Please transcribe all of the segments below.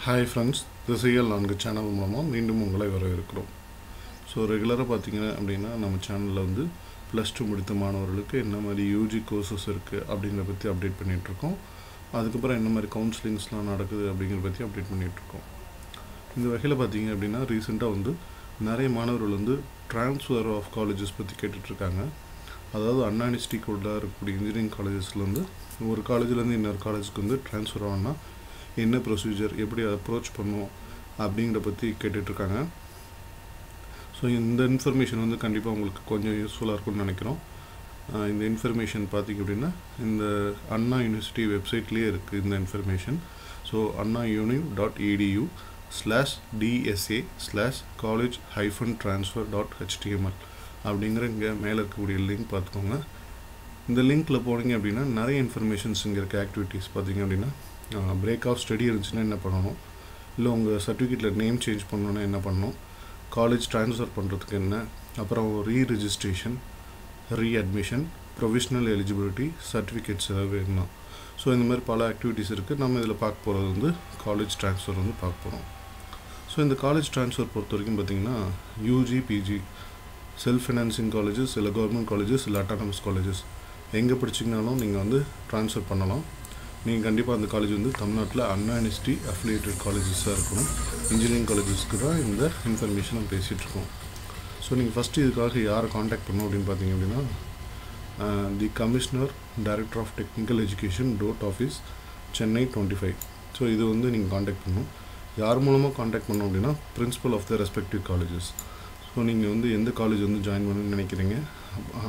Hi friends, திசைகள் 4 channel மூலமாக மீண்டும் உங்களை வரவேற்கிறோம். ஸோ ரெகுலராக பார்த்தீங்க அப்படின்னா நம்ம சேனலில் வந்து +2 முடித்த மாணவர்களுக்கு என்ன மாதிரி யூஜி கோர்சஸ் இருக்குது அப்படிங்கிறத பற்றி அப்டேட் பண்ணிகிட்ருக்கோம். அதுக்கப்புறம் என்ன மாதிரி கவுன்சிலிங்ஸ்லாம் நடக்குது அப்படிங்கிறத பற்றி அப்டேட் பண்ணிகிட்ருக்கோம். இந்த வகையில் பார்த்தீங்க அப்படின்னா ரீசெண்டாக வந்து நிறைய மாணவர்கள் வந்து ட்ரான்ஸ்ஃபர் ஆஃப் காலேஜஸ் பற்றி கேட்டுட்ருக்காங்க. அதாவது அண்ணா யூனிவர்சிட்டிக்குள்ளே இருக்கக்கூடிய இன்ஜினியரிங் காலேஜஸ்லேருந்து ஒரு காலேஜ்லேருந்து இன்னொரு காலேஜுக்கு வந்து ட்ரான்ஸ்ஃபர் ஆகணும்னா என்ன ப்ரொசீஜர், எப்படி அப்ரோச் பண்ணும் அப்படிங்கிற பற்றி கேட்டுட்ருக்காங்க. ஸோ இந்த இன்ஃபர்மேஷன் வந்து கண்டிப்பாக உங்களுக்கு கொஞ்சம் யூஸ்ஃபுல்லாக இருக்கும்னு நினைக்கிறோம். இந்த இன்ஃபர்மேஷன் பார்த்திங்க அப்படின்னா இந்த அண்ணா யூனிவர்சிட்டி வெப்சைட்லேயே இருக்குது இந்த இன்ஃபர்மேஷன். ஸோ annaunis.edu/dsa/college-transfer.html அப்படிங்கிற இங்கே மேலே இருக்கக்கூடிய லிங்க் பார்த்துக்கோங்க. இந்த லிங்க்கில் போனீங்க அப்படின்னா நிறைய இன்ஃபர்மேஷன்ஸ் இங்கே இருக்க ஆக்டிவிட்டீஸ் பார்த்திங்க அப்படின்னா பிரேக் ஆஃப் ஸ்டடி இருந்துச்சுன்னா என்ன பண்ணணும், இல்லை உங்கள் சர்டிஃபிகேட்டில் நேம் சேஞ்ச் பண்ணணுன்னா என்ன பண்ணணும், காலேஜ் ட்ரான்ஸ்ஃபர் பண்ணுறதுக்கு என்ன, அப்புறம் ரீரிஜிஸ்ட்ரேஷன், ரீஅட்மிஷன், ப்ரொவிஷ்னல் எலிஜிபிலிட்டி, சர்டிஃபிகேட்ஸ் ஏதாவது வேணும்னா. ஸோ இந்த மாதிரி பல ஆக்டிவிட்டீஸ் இருக்குது. நம்ம இதில் பார்க்க போகிறது வந்து காலேஜ் ட்ரான்ஸ்ஃபர் வந்து பார்க்க போகிறோம். ஸோ இந்த காலேஜ் ட்ரான்ஸ்ஃபர் பொறுத்த வரைக்கும் பார்த்திங்கன்னா UG, PG, self financing colleges, இல்லை கவர்மெண்ட் காலேஜஸ், இல்லை அட்டானமஸ் காலேஜஸ் எங்கே படிச்சிங்கனாலும் நீங்கள் வந்து ட்ரான்ஸ்ஃபர் பண்ணலாம். நீங்கள் கண்டிப்பாக அந்த காலேஜ் வந்து தமிழ்நாட்டில் அண்ணா யூனிவர்சிட்டி அஃபிலியேட்டட் காலேஜஸாக இருக்கணும். இன்ஜினியரிங் காலேஜஸ்க்கு தான் இந்த இன்ஃபர்மேஷன் நம்ம பேசிகிட்ருக்கோம். ஸோ நீங்கள் ஃபஸ்ட்டு இதுக்காக யாரை காண்டாக்ட் பண்ணணும் அப்படின்னு பார்த்தீங்க அப்படின்னா the commissioner director of technical education, DOTE office, Chennai 25. So இது வந்து நீங்கள் காண்டாக்ட் பண்ணணும். யார் மூலமாக காண்டாக்ட் பண்ணணும் அப்படின்னா principal of the respective colleges. So நீங்கள் வந்து எந்த காலேஜ் வந்து ஜாயின் பண்ணணும்னு நினைக்கிறீங்க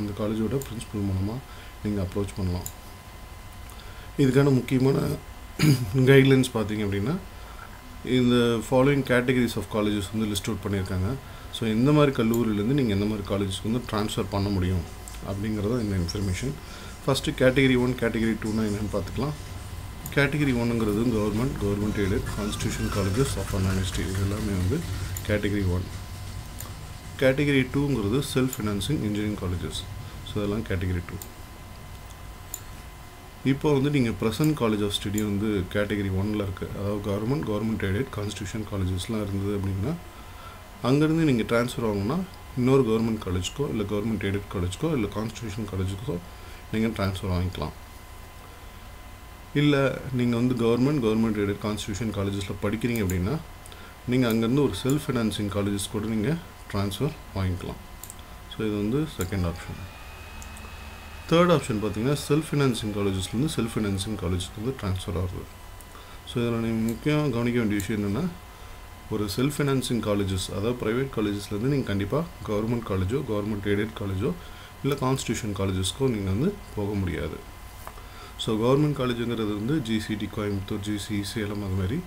அந்த காலேஜோட பிரின்சிபல் மூலமாக நீங்கள் அப்ரோச் பண்ணலாம். இதுக்கான முக்கியமான கைட்லைன்ஸ் பார்த்திங்க அப்படின்னா இந்த ஃபாலோயிங் கேட்டகரிஸ் ஆஃப் காலேஜஸ் வந்து லிஸ்ட் அவுட் பண்ணியிருக்காங்க. ஸோ எந்த மாதிரி கல்லூரியிலேருந்து நீங்கள் எந்த மாதிரி காலேஜஸ்க்கு வந்து ட்ரான்ஸ்ஃபர் பண்ண முடியும் அப்படிங்கிறத இந்த இன்ஃபர்மேஷன். ஃபஸ்ட்டு கேட்டகரி 1, கேட்டகரி 2னா என்னென்னு பார்த்துக்கலாம். கேட்டகரி 1ங்கிறது government aided constitution colleges of Anna university. இது எல்லாமே வந்து கேட்டகரி 1. கேட்டகரி 2ங்கிறது self financing engineering colleges. So இதெல்லாம் கேட்டகரி 2. இப்போ வந்து நீங்கள் ப்ரெசன்ட் காலேஜ் ஆஃப் ஸ்டடி வந்து கேட்டகரி 1ல் இருக்குது. அதாவது கவர்மெண்ட் எய்டட் கான்ஸ்டியூஷன் காலேஜஸ்லாம் இருந்தது அப்படின்னா அங்கேருந்து நீங்கள் ட்ரான்ஸ்ஃபர் ஆகணும்னா இன்னொரு கவர்மெண்ட் காலேஜுக்கோ, இல்லை கவர்மெண்ட் எய்டட் காலேஜுக்கோ, இல்லை கான்ஸ்டியூஷன் காலேஜுக்கோ நீங்கள் ட்ரான்ஸ்ஃபர் வாங்கிக்கலாம். இல்லை நீங்கள் வந்து கவர்மெண்ட் எய்டட் கான்ஸ்டியூஷன் காலேஜஸில் படிக்கிறீங்க அப்படின்னா நீங்கள் அங்கேருந்து ஒரு செல்ஃப் ஃபினான்சிங் காலேஜஸ் கூட நீங்கள் ட்ரான்ஸ்ஃபர் வாங்கிக்கலாம். ஸோ இது வந்து செகண்ட் ஆப்ஷன். தேர்ட் ஆப்ஷன் பார்த்திங்கன்னா செல்ஃப் ஃபினான்சிங் காலேஜஸ்லேருந்து செல்ஃப் ஃபினான்சிங் காலேஜஸ்க்கு வந்து ட்ரான்ஸ்ஃபர் ஆகுது. ஸோ இதில் நீங்கள் முக்கியம் கவனிக்க வேண்டிய விஷயம் என்னென்னா ஒரு செல்ஃப் ஃபினான்சிங் காலேஜஸ், அதாவது ப்ரைவேட் காலேஜஸ்லேருந்து நீங்கள் கண்டிப்பாக கவர்மெண்ட் காலேஜோ, கவர்மெண்ட் எய்டட் காலேஜோ, இல்லை கான்ஸ்டியூஷன் காலேஜஸ்க்கோ நீங்கள் வந்து போக முடியாது. ஸோ கவர்மெண்ட் காலேஜுங்கிறது வந்து ஜிசிடி கோயம்புத்தூர், ஜிசி சேலம், அது மாதிரி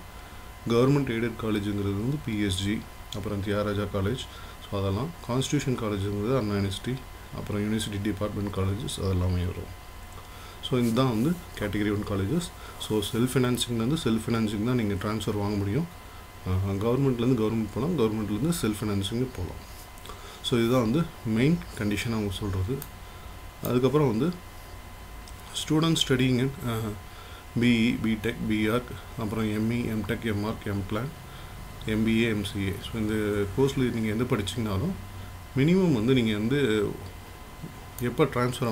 கவர்மெண்ட் எய்டட் காலேஜுங்கிறது வந்து பிஎஸ்ஜி, அப்புறம் தியாகராஜா காலேஜ். ஸோ அதெல்லாம் கான்ஸ்டியூஷன் காலேஜுங்கிறது அண்ணா யூனிவர்சிட்டி, அப்புறம் யூனிவர்சிட்டி டிபார்ட்மெண்ட் காலேஜஸ் அதெல்லாமே வரும். ஸோ இதுதான் வந்து கேட்டகரி 1 காலேஜஸ். ஸோ செல்ஃப் ஃபினான்சிங்லேருந்து செல்ஃப் ஃபினான்சிங் தான் நீங்கள் ட்ரான்ஸ்ஃபர் வாங்க முடியும். கவர்மெண்ட்லேருந்து கவர்மெண்ட் போகலாம், கவர்மெண்ட்லேருந்து செல்ஃப் ஃபினான்சிங்கு போகலாம். ஸோ இதுதான் வந்து மெயின் கண்டிஷன் அவங்க சொல்கிறது. அதுக்கப்புறம் வந்து student studying in BE, BTech, BArch, அப்புறம் ME, MTech, MArch, MPlan, MBA, MCA. So இந்த கோர்ஸில் நீங்கள் எந்த படிச்சிங்கனாலும் மினிமம் வந்து நீங்கள் வந்து எப்போ ட்ரான்ஸ்ஃபர்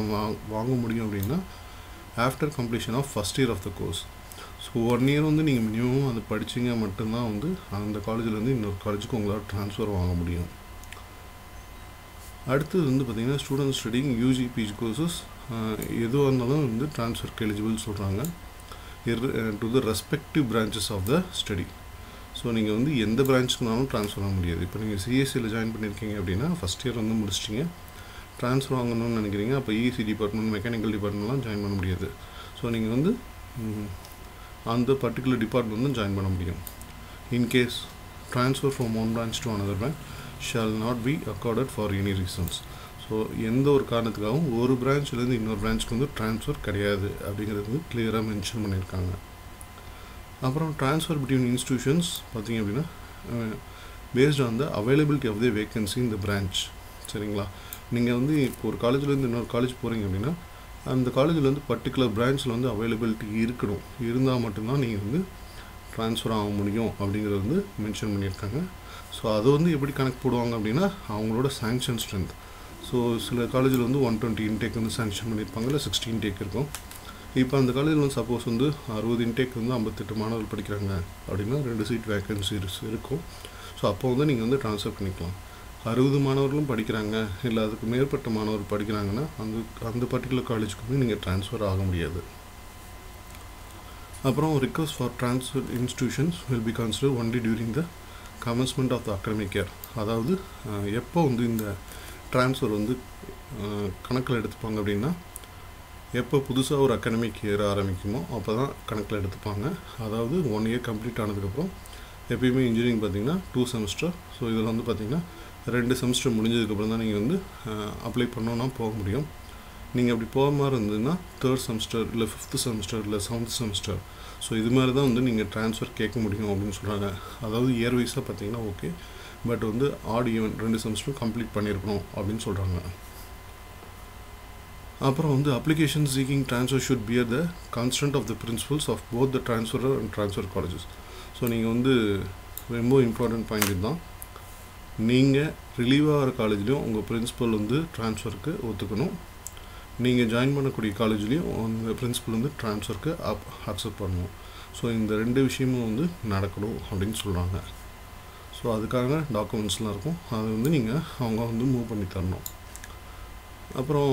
வாங்க முடியும் அப்படின்னா after completion of first year of the course. So 1 year வந்து நீங்கள் மினிமம் அது படிச்சிங்க மட்டும்தான் வந்து அந்த காலேஜிலேருந்து இன்னொரு காலேஜுக்கு உங்களால் ட்ரான்ஸ்ஃபர் வாங்க முடியும். அடுத்தது வந்து பார்த்திங்கன்னா student studying UG, PG courses எதுவாக இருந்தாலும் வந்து ட்ரான்ஸ்ஃபருக்கு எலிஜிபிள் சொல்கிறாங்க to the respective branches of the study. So நீங்கள் வந்து எந்த பிரான்ச்சுக்குனாலும் ட்ரான்ஸ்ஃபர் ஆக முடியாது. இப்போ நீங்கள் சிஎஸ்சியில் ஜாயின் பண்ணியிருக்கீங்க அப்படின்னா ஃபஸ்ட் இயர் வந்து முடிச்சிட்டிங்க, ட்ரான்ஸ்ஃபர் வாங்கணும்னு நினைக்கிறீங்க, அப்போ இசி டிபார்ட்மெண்ட், மெக்கானிக்கல் டிபார்ட்மெண்ட்லாம் ஜாயின் பண்ண முடியாது. ஸோ நீங்கள் வந்து அந்த பர்டிகுலர் டிபார்ட்மெண்ட் வந்து ஜாயின் பண்ண முடியும். In case transfer from one branch to another branch shawl not be accorded for any reasons. So எந்த ஒரு காரணத்துக்காகவும் ஒரு பிரான்ச்லேருந்து இன்னொரு பிரான்ச்சுக்கு வந்து ட்ரான்ஸ்ஃபர் கிடையாது அப்படிங்கிறது வந்து கிளியராக மென்ஷன் பண்ணியிருக்காங்க. அப்புறம் ட்ரான்ஸ்ஃபர் பிட்வீன் இன்ஸ்டியூஷன்ஸ் பார்த்திங்க அப்படின்னா based on the availability of the vacancy in the branch. சரிங்களா, நீங்கள் வந்து இப்போ ஒரு காலேஜ்லேருந்து இன்னொரு காலேஜ் போகிறீங்க அப்படின்னா அந்த காலேஜில் வந்து பர்டிகுலர் பிரான்ச்சில் வந்து அவைலபிலிட்டி இருக்கணும். இருந்தால் மட்டும்தான் நீங்கள் வந்து ட்ரான்ஸ்ஃபர் ஆக முடியும் அப்படிங்கிறது வந்து மென்ஷன் பண்ணியிருக்காங்க. ஸோ அது வந்து எப்படி கணக்கு போடுவாங்க அப்படின்னா அவங்களோட சாங்ஷன் ஸ்ட்ரென்த். ஸோ சில காலேஜில் வந்து 120 இன்டேக் வந்து சாங்ஷன் பண்ணியிருப்பாங்க, இல்லை 60 இன்டேக் இருக்கும். இப்போ அந்த காலேஜில் வந்து சப்போஸ் வந்து 60 இன்டேக் வந்து 58 மாணவர்கள் படிக்கிறாங்க அப்படின்னா 2 சீட் வேக்கன்சிஸ் இருக்கும். ஸோ அப்போ வந்து நீங்கள் வந்து ட்ரான்ஸ்ஃபர் பண்ணிக்கலாம். 60 மாணவர்களும் படிக்கிறாங்க, இல்லை அதுக்கு மேற்பட்ட மாணவர்கள் படிக்கிறாங்கன்னா அந்த பர்டிகுலர் காலேஜுக்கு வந்து நீங்கள் ட்ரான்ஸ்ஃபர் ஆக முடியாது. அப்புறம் request for transfer institutions will be consider only during the commencement of the academic year. அதாவது எப்போ வந்து இந்த ட்ரான்ஸ்ஃபர் வந்து கணக்கில் எடுத்துப்பாங்க அப்படின்னா எப்போ புதுசாக ஒரு அகாடமிக் இயர் ஆரம்பிக்குமோ அப்போ தான் கணக்கில் எடுத்துப்பாங்க. அதாவது 1 இயர் கம்ப்ளீட் ஆனதுக்கப்புறம் எப்பயுமே இன்ஜினியரிங் பார்த்திங்கன்னா 2 செமஸ்டர். ஸோ இதில் வந்து பார்த்திங்கன்னா 2 செமஸ்டர் முடிஞ்சதுக்கப்புறம் தான் நீங்கள் வந்து அப்ளை பண்ணோன்னா போக முடியும். நீங்கள் அப்படி போக மாதிரி இருந்ததுன்னா 3rd செமஸ்டர் இல்லை 5th செமஸ்டர் இல்லை 7th செமஸ்டர், ஸோ இது மாதிரி தான் வந்து நீங்கள் ட்ரான்ஸ்ஃபர் கேட்க முடியும் அப்படின்னு சொல்கிறாங்க. அதாவது இயர் வைஸாக பார்த்தீங்கன்னா ஓகே, பட் வந்து ஆட் ஈவன் 2 செமஸ்டரும் கம்ப்ளீட் பண்ணியிருக்கணும் அப்படின்னு சொல்கிறாங்க. அப்புறம் வந்து application seeking transfer should bear the constant of the principals of both the transferor and transfer colleges. So நீங்கள் வந்து ரொம்ப இம்பார்ட்டன்ட் பாயிண்ட் இதுதான். நீங்கள் ரிலீவ் ஆகிற காலேஜ்லேயும் உங்கள் பிரின்சிபல் வந்து ட்ரான்ஸ்ஃபருக்கு ஒத்துக்கணும். நீங்கள் ஜாயின் பண்ணக்கூடிய காலேஜ்லேயும் உங்கள் பிரின்சிபல் வந்து ட்ரான்ஸ்ஃபருக்கு அக்செப்ட் பண்ணணும். ஸோ இந்த 2 விஷயமும் வந்து நடக்கணும் அப்படின்னு சொல்கிறாங்க. ஸோ அதுக்காக டாக்குமெண்ட்ஸ்லாம் இருக்கும், அதை வந்து நீங்கள் அவங்க வந்து மூவ் பண்ணி தரணும். அப்புறம்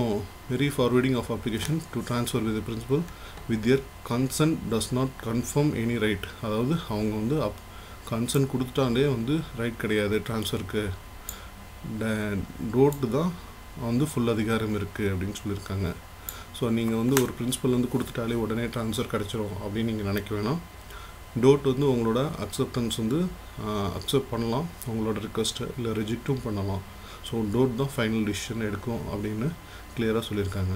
very forwarding of application to transfer with principal with their consent does not confirm any right. அதாவது அவங்க வந்து கன்சன்ட் கொடுத்துட்டாலே வந்து ரைட் கிடையாது, ட்ரான்ஸ்ஃபருக்கு ரோட்டு தான் வந்து ஃபுல் அதிகாரம் இருக்குது அப்படின்னு சொல்லியிருக்காங்க. ஸோ நீங்கள் வந்து ஒரு பிரின்சிபல் வந்து கொடுத்துட்டாலே உடனே ட்ரான்ஸ்ஃபர் கிடச்சிரும் அப்படின்னு நீங்கள் நினைக்க வேணாம். டோட் வந்து உங்களோட அக்செப்டன்ஸ் வந்து அக்செப்ட் பண்ணலாம், உங்களோட ரிக்வெஸ்ட்டை இல்லை ரிஜெக்ட்டும் பண்ணலாம். ஸோ டோட் தான் ஃபைனல் டிசிஷன் எடுக்கும் அப்படின்னு கிளியராக சொல்லியிருக்காங்க.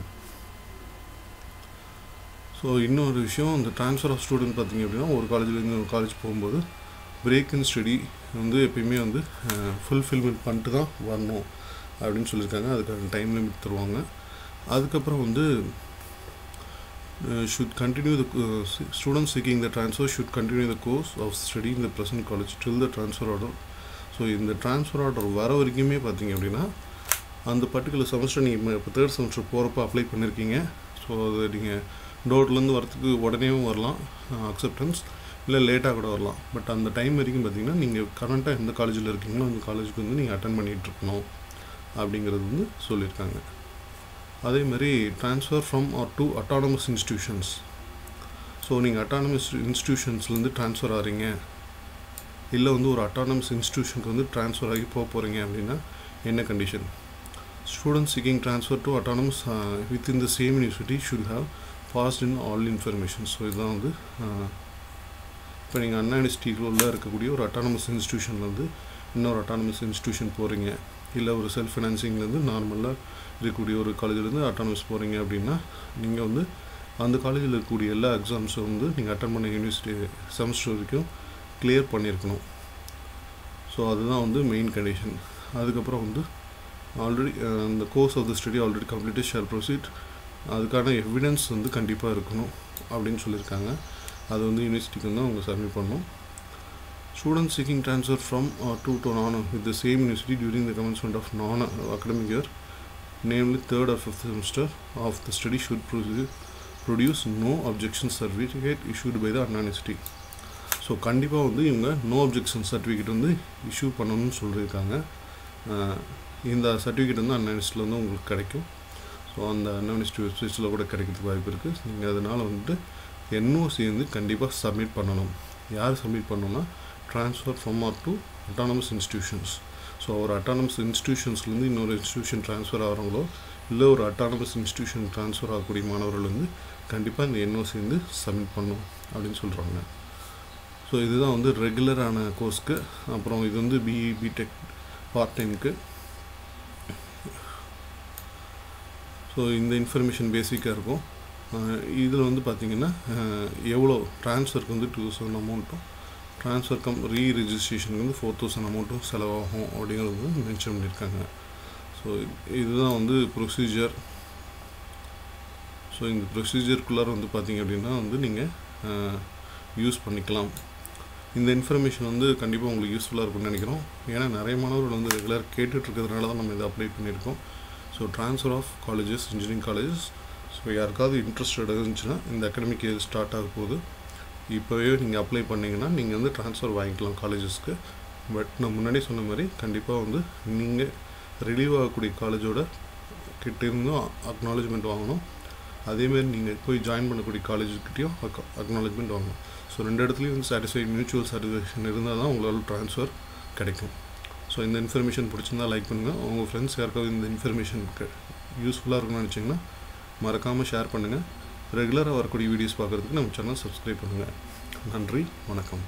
ஸோ இன்னொரு விஷயம், இந்த ட்ரான்ஸ்ஃபர் ஆஃப் ஸ்டூடெண்ட் பார்த்திங்க அப்படின்னா ஒரு காலேஜ்லேருந்து ஒரு காலேஜ் போகும்போது பிரேக் இன் ஸ்டடி வந்து எப்பயுமே வந்து ஃபுல்ஃபில்மெண்ட் பண்ணிட்டு தான் வரணும் அப்படின்னு சொல்லியிருக்காங்க. அதுக்கான டைம் லிமிட் தருவாங்க. அதுக்கப்புறம் வந்து should continue the students seeking the transfer should continue the course of study in the present college till the transfer order. So இந்த ட்ரான்ஸ்ஃபர் ஆர்டர் வர வரைக்குமே பார்த்திங்க அப்படின்னா அந்த பர்டிகுலர் செமஸ்டர் நீங்கள் இப்போ 3rd செமஸ்டர் போகிறப்ப அப்ளை பண்ணியிருக்கீங்க. ஸோ அது நீங்கள் டோர்லேருந்து வரத்துக்கு உடனேவும் வரலாம் அக்செப்டன்ஸ், இல்லை லேட்டாக கூட வரலாம். பட் அந்த டைம் வரைக்கும் பார்த்திங்கன்னா நீங்கள் கரண்ட்டாக எந்த காலேஜில் இருக்கீங்களோ அந்த காலேஜுக்கு வந்து நீங்கள் அட்டன் பண்ணிகிட்ருக்கணும் அப்படிங்கிறது வந்து சொல்லியிருக்காங்க. அதே மாதிரி transfer from or to autonomous institutions. So நீங்கள் அட்டானமஸ் இன்ஸ்டிடியூஷன்ஸ்லேருந்து ட்ரான்ஸ்ஃபர் ஆகிறீங்க, இல்லை வந்து ஒரு அட்டானமஸ் இன்ஸ்டிடியூஷனுக்கு வந்து ட்ரான்ஸ்ஃபர் ஆகி போகிறீங்க அப்படின்னா என்ன condition? Students seeking transfer to autonomous within the same university should have passed in all information. So இதுதான் வந்து இப்போ நீங்கள் அண்ணா யூனிவர்சிட்டிக்குள்ளே இருக்கக்கூடிய ஒரு அட்டானமஸ் இன்ஸ்டிடியூஷன்லேருந்து இன்னொரு அட்டானமஸ் இன்ஸ்டிடியூஷன் போகிறீங்க, இல்லை ஒரு செல்ஃப் ஃபினான்சிங்லேருந்து நார்மலாக இருக்கக்கூடிய ஒரு காலேஜிலேருந்து அட்டானமஸ் போகிறீங்க அப்படின்னா நீங்கள் வந்து அந்த காலேஜில் இருக்கக்கூடிய எல்லா எக்ஸாம்ஸும் வந்து நீங்கள் அட்டன் பண்ண யூனிவர்சிட்டி செமஸ்டர் வரைக்கும் கிளியர் பண்ணியிருக்கணும். ஸோ அதுதான் வந்து மெயின் கண்டிஷன். அதுக்கப்புறம் வந்து ஆல்ரெடி அந்த course of the study already completed shall proceed. அதுக்கான எவிடன்ஸ் வந்து கண்டிப்பாக இருக்கணும் அப்படின்னு சொல்லியிருக்காங்க. அது வந்து யூனிவர்சிட்டிக்கு வந்து அவங்க சப்மிட் பண்ணணும். Students seeking transfer from or to non with the same university during the commencement of non-academic year, namely 3rd or 5th semester of the study, should produce no objection certificate issued by the Anna University. So கண்டிப்பாக வந்து இவங்க no objection certificate வந்து issue பண்ணணும்னு சொல்லியிருக்காங்க. இந்த certificate வந்து அண்ணா யூனிவர்சிட்டியில் வந்து உங்களுக்கு கிடைக்கும். ஸோ அந்த அண்ணா யூனிவர்சிட்டி வெப்சைட்ஸில் கூட கிடைக்கிறதுக்கு வாய்ப்பு இருக்குது. நீங்கள் அதனால் வந்துட்டு என்ஓசி வந்து கண்டிப்பாக சப்மிட் பண்ணணும். யார் சப்மிட் பண்ணணும்னா transfer from or to autonomous institutions. So ஒரு அட்டானமஸ் இன்ஸ்டிடியூஷன்ஸ்லேருந்து இன்னொரு இன்ஸ்டிடியூஷன் ட்ரான்ஸ்ஃபர் ஆகிறவங்களோ இல்லை ஒரு அட்டானமஸ் இன்ஸ்டிடியூஷன் ட்ரான்ஸ்ஃபர் ஆகக்கூடிய மாணவர்கள் வந்து கண்டிப்பாக இந்த என்ஓசி வந்து சப்மிட் பண்ணணும் அப்படின்னு சொல்கிறாங்க. ஸோ இதுதான் வந்து ரெகுலரான கோர்ஸ்க்கு. அப்புறம் இது வந்து பிஇ பிடெக் பார்ட் டைமுக்கு. ஸோ இந்த இன்ஃபர்மேஷன் பேசிக்காக இருக்கும். இதில் வந்து பார்த்திங்கன்னா எவ்வளோ ட்ரான்ஸ்ஃபருக்கு வந்து 2000 அமௌண்ட்டும் ட்ரான்ஸ்ஃபர் ரீரெஜிஸ்ட்ரேஷனுக்கு வந்து 4000 அமௌண்ட்டும் செலவாகும் அப்படிங்கிறது வந்து மென்ஷன் பண்ணியிருக்காங்க. ஸோ இதுதான் வந்து ப்ரொசீஜர். ஸோ இந்த ப்ரொசீஜருக்குள்ளார வந்து பார்த்திங்க அப்படின்னா வந்து நீங்கள் யூஸ் பண்ணிக்கலாம். இந்த இன்ஃபர்மேஷன் வந்து கண்டிப்பாக உங்களுக்கு யூஸ்ஃபுல்லாக இருக்கும்னு நினைக்கிறோம். ஏன்னா நிறைய மாணவர்கள் வந்து ரெகுலர் கேட்டுட்ருக்கிறதுனால தான் நம்ம இதை அப்ளை பண்ணியிருக்கோம். So transfer of colleges, engineering colleges. So யாருக்காவது இன்ட்ரெஸ்டட் இருந்துச்சுன்னா இந்த அகாடமிக் இயர் ஸ்டார்ட் ஆக போகுது. இப்போவே நீங்கள் அப்ளை பண்ணிங்கன்னா நீங்கள் வந்து ட்ரான்ஸ்ஃபர் வாங்கிக்கலாம் காலேஜஸ்க்கு. பட் நான் முன்னாடி சொன்ன மாதிரி கண்டிப்பாக வந்து நீங்கள் ரிலீவ் ஆகக்கூடிய காலேஜோட கிட்டேருந்தும் அக்னாலஜ்மெண்ட் வாங்கணும். அதேமாரி நீங்கள் போய் ஜாயின் பண்ணக்கூடிய காலேஜுக்கிட்டையும் அக்னாலஜ்மெண்ட் வாங்கணும். ஸோ 2 இடத்துலையும் வந்து சாட்டிஸ்ஃபைட் மியூச்சுவல் சாட்டிஸ்ஃபேக்ஷன் இருந்தால் தான் உங்களால் ட்ரான்ஸ்ஃபர் கிடைக்கும். ஸோ இந்த இன்ஃபர்மேஷன் பிடிச்சிருந்தா லைக் பண்ணுங்கள். உங்கள் ஃப்ரெண்ட்ஸ் யாருக்காவது இந்த இன்ஃபர்மேஷன் யூஸ்ஃபுல்லாக இருக்குன்னு நினச்சிங்கன்னா மறக்காமல் ஷேர் பண்ணுங்கள். ரெகுலராக வரக்கூடிய வீடியோஸ் பார்க்குறதுக்கு நம்ம சேனல் சப்ஸ்கிரைப் பண்ணுங்கள். நன்றி, வணக்கம்.